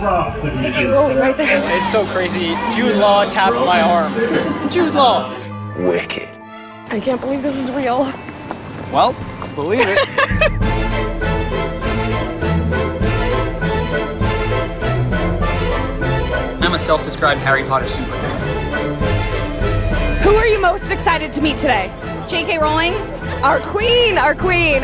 Right there. It's so crazy. Jude Law tapped my arm. Jude Law. Wicked. I can't believe this is real. Well, believe it. I'm a self-described Harry Potter superfan. Who are you most excited to meet today? J.K. Rowling. Our queen, our queen.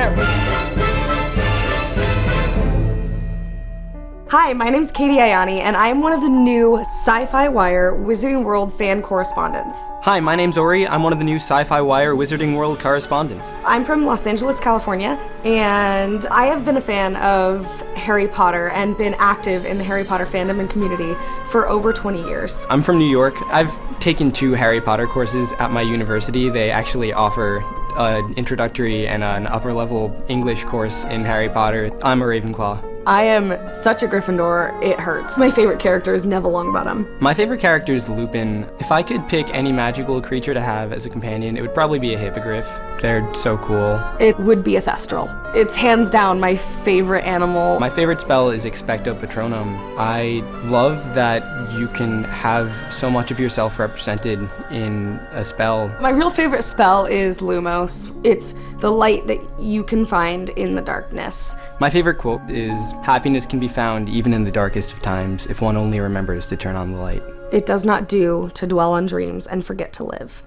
Hi, my name's Katie Ayani, and I'm one of the new SYFY WIRE Wizarding World fan correspondents. Hi, my name's Ori. I'm one of the new SYFY WIRE Wizarding World correspondents. I'm from Los Angeles, California, and I have been a fan of Harry Potter and been active in the Harry Potter fandom and community for over 20 years. I'm from New York. I've taken 2 Harry Potter courses at my university. They actually offer an introductory and an upper-level English course in Harry Potter. I'm a Ravenclaw. I am such a Gryffindor, it hurts. My favorite character is Neville Longbottom. My favorite character is Lupin. If I could pick any magical creature to have as a companion, it would probably be a hippogriff. They're so cool. It would be a Thestral. It's hands down my favorite animal. My favorite spell is Expecto Patronum. I love that you can have so much of yourself represented in a spell. My real favorite spell is Lumos. It's the light that you can find in the darkness. My favorite quote is, "Happiness can be found even in the darkest of times if one only remembers to turn on the light." It does not do to dwell on dreams and forget to live.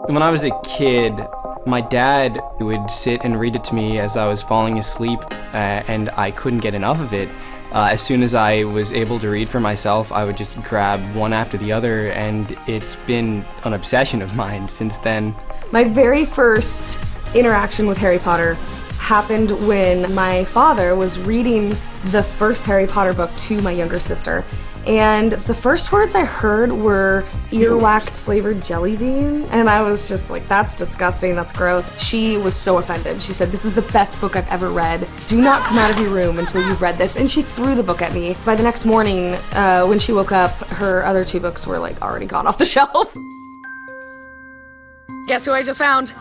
When I was a kid, my dad would sit and read it to me as I was falling asleep, and I couldn't get enough of it. As soon as I was able to read for myself, I would just grab one after the other, and it's been an obsession of mine since then. My very first interaction with Harry Potter happened when my father was reading the first Harry Potter book to my younger sister. And the first words I heard were earwax flavored jelly bean. And I was just like, that's disgusting, that's gross. She was so offended. She said, "This is the best book I've ever read. Do not come out of your room until you've read this." And she threw the book at me. By the next morning, when she woke up, her other 2 books were like already gone off the shelf. Guess who I just found?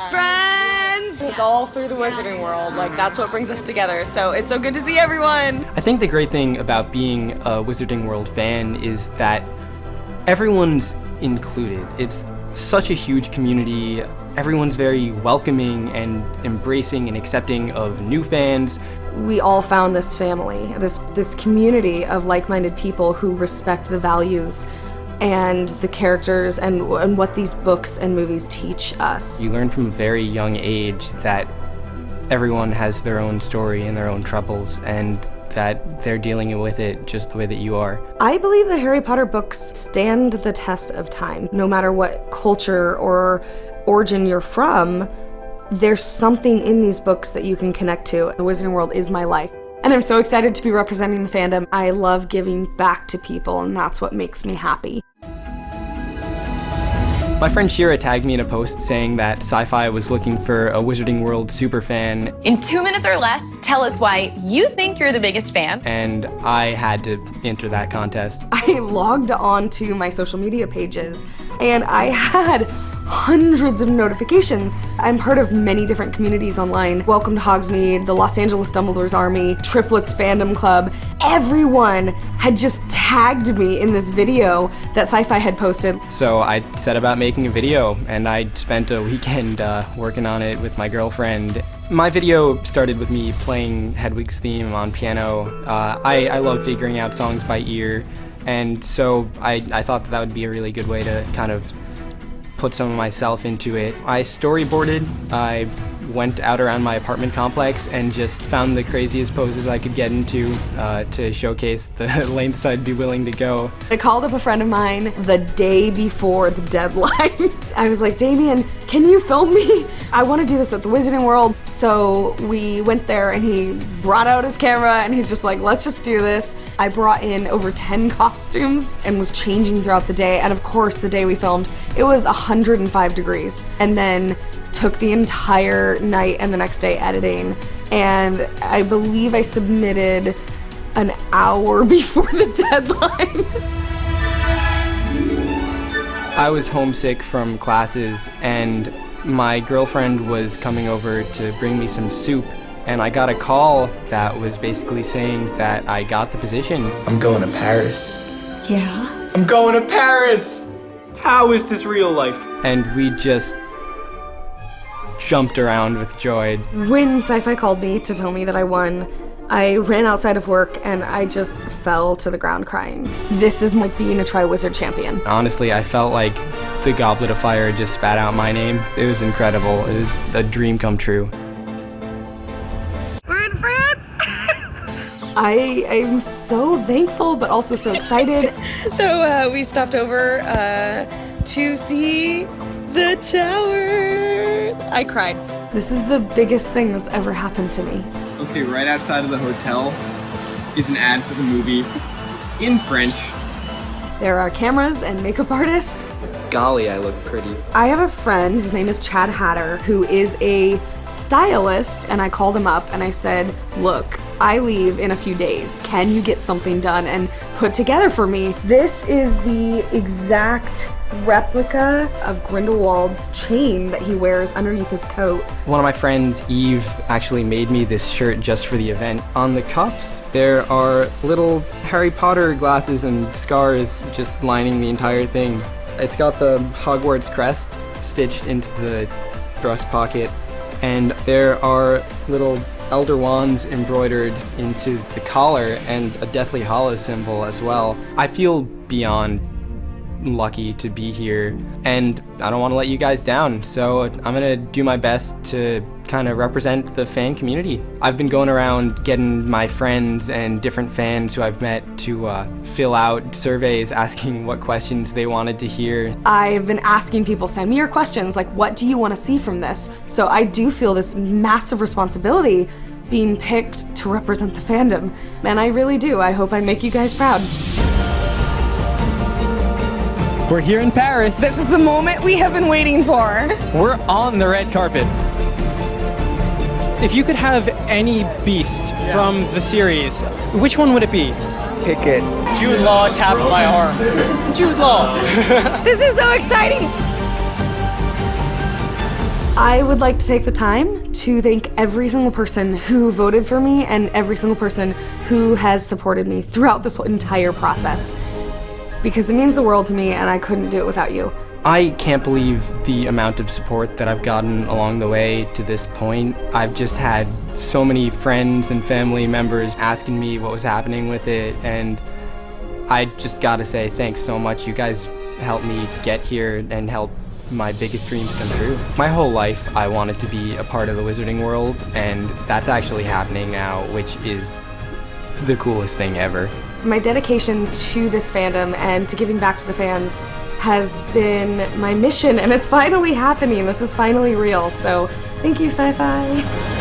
Friends! It's all through the Wizarding World. Like, that's what brings us together. So it's so good to see everyone. I think the great thing about being a Wizarding World fan is that everyone's included. It's such a huge community. Everyone's very welcoming and embracing and accepting of new fans. We all found this family, this community of like-minded people who respect the values and the characters and what these books and movies teach us. You learn from a very young age that everyone has their own story and their own troubles, and that they're dealing with it just the way that you are. I believe the Harry Potter books stand the test of time. No matter what culture or origin you're from, there's something in these books that you can connect to. The Wizarding World is my life. And I'm so excited to be representing the fandom. I love giving back to people, and that's what makes me happy. My friend Shira tagged me in a post saying that SYFY was looking for a Wizarding World superfan. In 2 minutes or less, tell us why you think you're the biggest fan. And I had to enter that contest. I logged on to my social media pages, and I had hundreds of notifications. I'm part of many different communities online. Welcome to Hogsmeade, the Los Angeles Dumbledore's Army, Triplets Fandom Club. Everyone had just tagged me in this video that SYFY had posted. So I set about making a video, and I spent a weekend working on it with my girlfriend. My video started with me playing Hedwig's theme on piano. I love figuring out songs by ear, and so I thought that would be a really good way to kind of put some of myself into it. I storyboarded. I went out around my apartment complex and just found the craziest poses I could get into to showcase the lengths I'd be willing to go. I called up a friend of mine the day before the deadline. I was like, "Damien, can you film me? I want to do this at the Wizarding World." So we went there and he brought out his camera and he's just like, "Let's just do this." I brought in over 10 costumes and was changing throughout the day. And of course, the day we filmed, it was 105 degrees. And then took the entire night and the next day editing. And I believe I submitted an hour before the deadline. I was homesick from classes, and my girlfriend was coming over to bring me some soup, and I got a call that was basically saying that I got the position. I'm going to Paris. Yeah? I'm going to Paris! How is this real life? And we just jumped around with joy. When SYFY called me to tell me that I won, I ran outside of work and I just fell to the ground crying. This is like being a Triwizard champion. Honestly, I felt like the Goblet of Fire just spat out my name. It was incredible. It was a dream come true. We're in France! I am so thankful, but also so excited. So we stopped over to see the tower. I cried. This is the biggest thing that's ever happened to me. Okay, right outside of the hotel is an ad for the movie in French. There are cameras and makeup artists. Golly, I look pretty. I have a friend, his name is Chad Hatter, who is a stylist, and I called him up and I said, look, I leave in a few days. Can you get something done and put together for me? This is the exact replica of Grindelwald's chain that he wears underneath his coat. One of my friends, Eve, actually made me this shirt just for the event. On the cuffs, there are little Harry Potter glasses and scars just lining the entire thing. It's got the Hogwarts crest stitched into the breast pocket, and there are little Elder Wands embroidered into the collar and a Deathly Hallows symbol as well. I feel beyond lucky to be here, and I don't want to let you guys down, so I'm gonna do my best to kind of represent the fan community. I've been going around getting my friends and different fans who I've met to fill out surveys asking what questions they wanted to hear. I've been asking people, send me your questions, like what do you want to see from this? So I do feel this massive responsibility being picked to represent the fandom, and I really do. I hope I make you guys proud. We're here in Paris. This is the moment we have been waiting for. We're on the red carpet. If you could have any beast from the series, which one would it be? Pick it. Jude Law tapped my arm. Jude Law. This is so exciting. I would like to take the time to thank every single person who voted for me and every single person who has supported me throughout this whole entire process, because it means the world to me and I couldn't do it without you. I can't believe the amount of support that I've gotten along the way to this point. I've just had so many friends and family members asking me what was happening with it, and I just gotta say thanks so much. You guys helped me get here and help my biggest dreams come true. My whole life I wanted to be a part of the wizarding world, and that's actually happening now, which is the coolest thing ever. My dedication to this fandom and to giving back to the fans has been my mission, and it's finally happening. This is finally real, so thank you, SYFY.